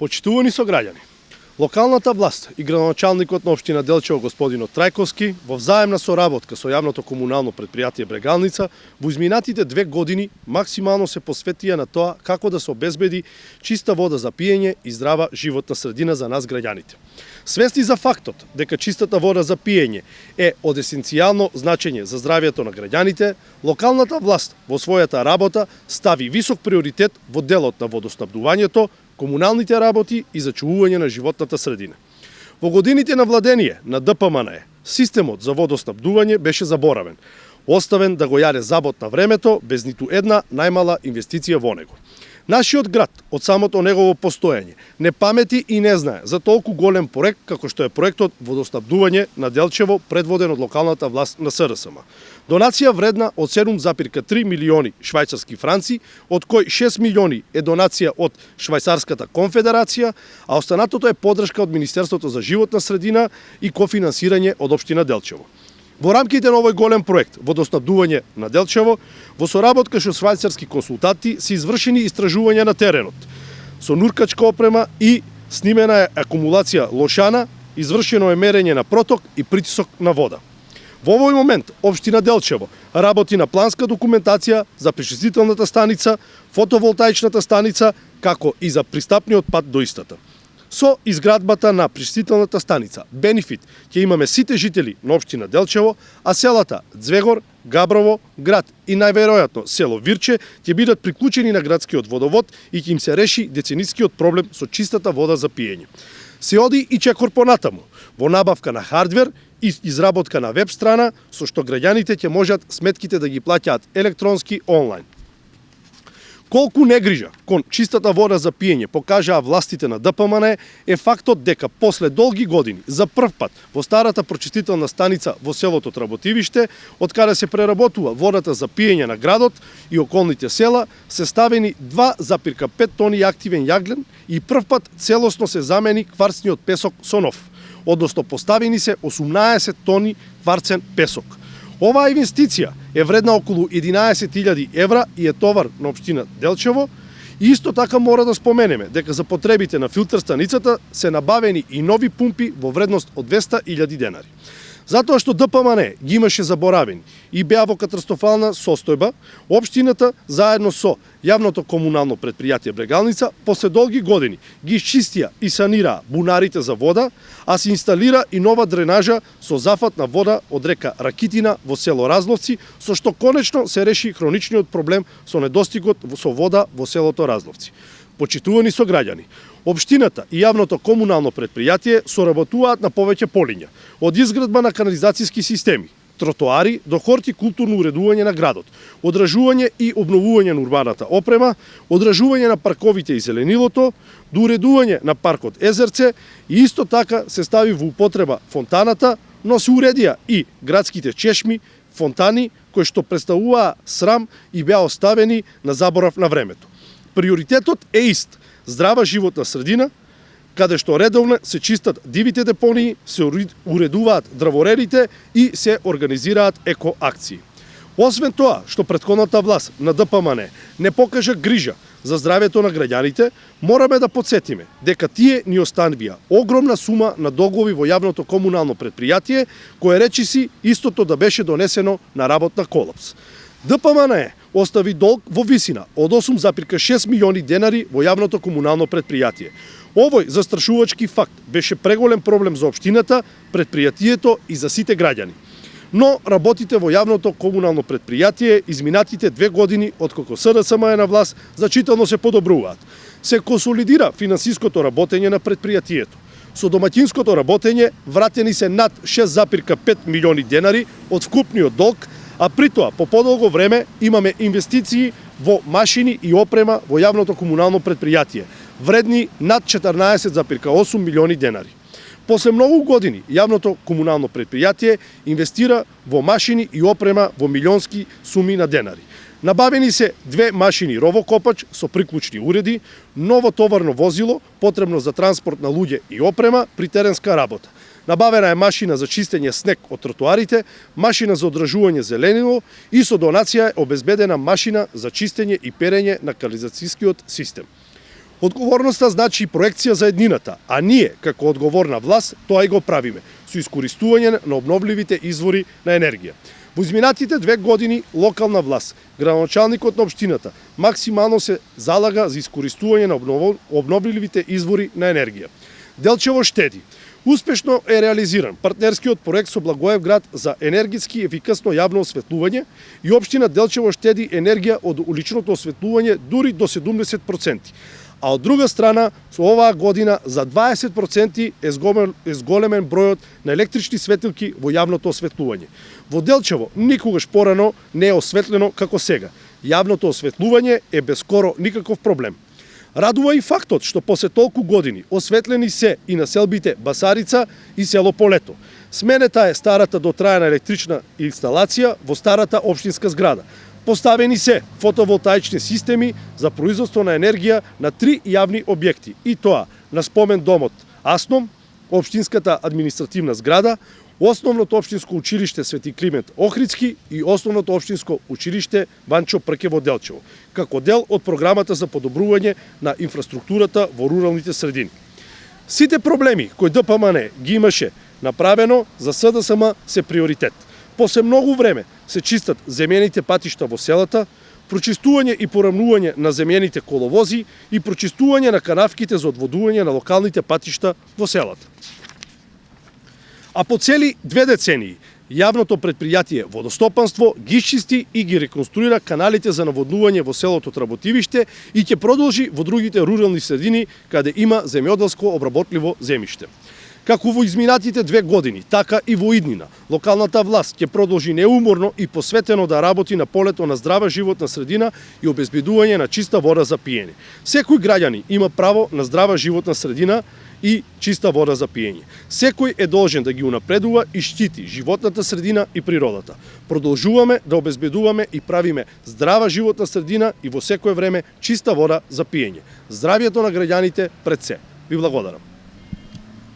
Почитувани сограѓани, локалната власт и градоначалникот на општина Делчево господинот Трајковски во взаемна соработка со јавното комунално претпријатие Брегалница во изминатите 2 години максимално се посветија на тоа како да се обезбеди чиста вода за пиење и здрава животна средина за нас граѓаните. Свесни за фактот дека чистата вода за пиење е од есенцијално значење за здравјето на граѓаните, локалната власт во својата работа стави висок приоритет во делот на водоснабдувањето, комуналните работи и зачувување на животната средина. Во годините на владение на ДПМН системот за водоснабдување беше заборавен, оставен да го јаде забот на времето без ниту една најмала инвестиција во него. Нашиот град од самото негово постоење не памети и не знае за толку голем проект како што е проектот водоснабдување на Делчево предводен од локалната власт на СРСМ. Донација вредна од 7,3 милиони швајцарски франци, од кои 6 милиони е донација од Швајцарската конфедерација, а останатото е поддршка од Министерството за животна средина и кофинансирање од општина Делчево. Во рамките на овој голем проект водоснабдување на Делчево, во соработка со швајцарски консултанти се извршени истражувања на теренот. Со нуркачка опрема и снимена е акумулација лошана, извршено е мерење на проток и притисок на вода. Во овој момент општина Делчево работи на планска документација за пречистителната станица, фотоволтаичната станица, како и за пристапниот пат до истата. Со изградбата на пречистителната станица бенефит ќе имаме сите жители на општина Делчево, а селата Звегор, Габрово, град и најверојатно село Вирче ќе бидат приклучени на градскиот водовод и ќе им се реши деценискиот проблем со чистата вода за пиење. Се оди и чекор понатаму, во набавка на хардвер и изработка на веб страна, со што граѓаните ќе можат сметките да ги плаќаат електронски онлайн. Колку негрижа кон чистата вода за пиење покажаа властите на ДПМН е фактот дека после долги години за прв пат во старата прочистителна станица во селото Тработивиште, од каде се преработува водата за пиење на градот и околните села, се ставени 2,5 тони активен јаглен и прв пат целосно се замени кварцниот песок со нов, односно поставени се 18 тони кварцен песок. Оваа инвестиција е вредна околу 11.000 евра и е товар на општина Делчево. И исто така мора да споменеме дека за потребите на филтр станицата се набавени и нови пумпи во вредност од 200.000 денари. Затоа што ДПМН ги имаше заборавени и беа во катастрофална состојба, општината заедно со јавното комунално претпријатие Брегалница после долги години ги исчистија и санираа бунарите за вода, а се инсталира и нова дренажа со зафат на вода од река Ракитина во село Разловци, со што конечно се реши хроничниот проблем со недостигот со вода во селото Разловци. Почитувани сограѓани, општината и јавното комунално претпријатие соработуваат на повеќе полиња, од изградба на канализацијски системи, тротоари до хортикултурно уредување на градот, одржување и обновување на урбаната опрема, одржување на парковите и зеленилото, до уредување на паркот Езерце и исто така се стави во употреба фонтаната, но се уредија и градските чешми, фонтани кои што представуваа срам и беа оставени на заборав на времето. Приоритетот е ист – здрава животна средина, каде што редовно се чистат дивите депонии, се уредуваат дрворедите и се организираат екоакции. Освен тоа што претходната власт на ДПМН не покажа грижа за здравјето на граѓаните, мораме да потсетиме дека тие ни останвија огромна сума на долгови во јавното комунално претпријатие, кое речиси истото да беше донесено на работна колапс. ДПМН остави долг во висина од 8,6 милиони денари во јавното комунално претпријатие. Овој застрашувачки факт беше преголем проблем за општината, претпријатието и за сите граѓани. Но работите во јавното комунално претпријатие изминатите 2 години откако СДСМ е на власт значително се подобруваат. Се консолидира финансиското работење на претпријатието. Со домаќинското работење вратени се над 6,5 милиони денари од вкупниот долг, а при тоа по подолго време имаме инвестиции во машини и опрема во јавното комунално претпријатие, вредни над 14,8 милиони денари. После многу години јавното комунално претпријатие инвестира во машини и опрема во милионски суми на денари. Набавени се 2 машини ровокопач со приклучни уреди, ново товарно возило потребно за транспорт на луѓе и опрема при теренска работа. Набавена е машина за чистење снег од тротоарите, машина за одржување зеленило и со донација е обезбедена машина за чистење и перење на канализацијскиот систем. Одговорноста значи проекција за еднината, а ние, како одговорна власт, тоа и го правиме, со искористување на обновливите извори на енергија. Во изминатите 2 години локална власт, градоначалникот на општината, максимално се залага за искористување на обновливите извори на енергија. Делчево штеди. Успешно е реализиран партнерскиот проект со Благоевград за енергетски ефикасно јавно осветлување и општина Делчево штеди енергија од уличното осветлување дури до 70%. А од друга страна, со оваа година за 20% е зголемен бројот на електрични светилки во јавното осветлување. Во Делчево никогаш порано не е осветлено како сега. Јавното осветлување е без скоро никаков проблем. Радува и фактот што после толку години осветлени се и населбите Басарица и село Полето. Сменета е старата дотрајана електрична инсталација во старата општинска зграда. Поставени се фотоволтаични системи за производство на енергија на 3 јавни објекти, и тоа на спомен домот Асном, општинската административна зграда, Основното општинско училиште Свети Климент Охридски и Основното општинско училиште Ванчо Прке во Делчево, како дел од програмата за подобрување на инфраструктурата во руралните средини. Сите проблеми кои ДПМН ги имаше направено за СДСМ се приоритет. После многу време се чистат земјените патишта во селата, прочистување и порамнување на земјените коловози и прочистување на канавките за одводување на локалните патишта во селата. А по цели 2 децении јавното предпријатие Водостопанство ги исчисти и ги реконструира каналите за наводнување во селото Тработивиште и ќе продолжи во другите рурални средини каде има земјоделско обработливо земјиште. Како во изминатите 2 години, така и во иднина, локалната власт ќе продолжи неуморно и посветено да работи на полето на здрава животна средина и обезбедување на чиста вода за пиење. Секој граѓанин има право на здрава животна средина и чиста вода за пиење. Секој е должен да ги унапредува и штити животната средина и природата. Продолжуваме да обезбедуваме и правиме здрава животна средина и во секое време чиста вода за пиење. Здравието на граѓаните пред се. Ви благодарам.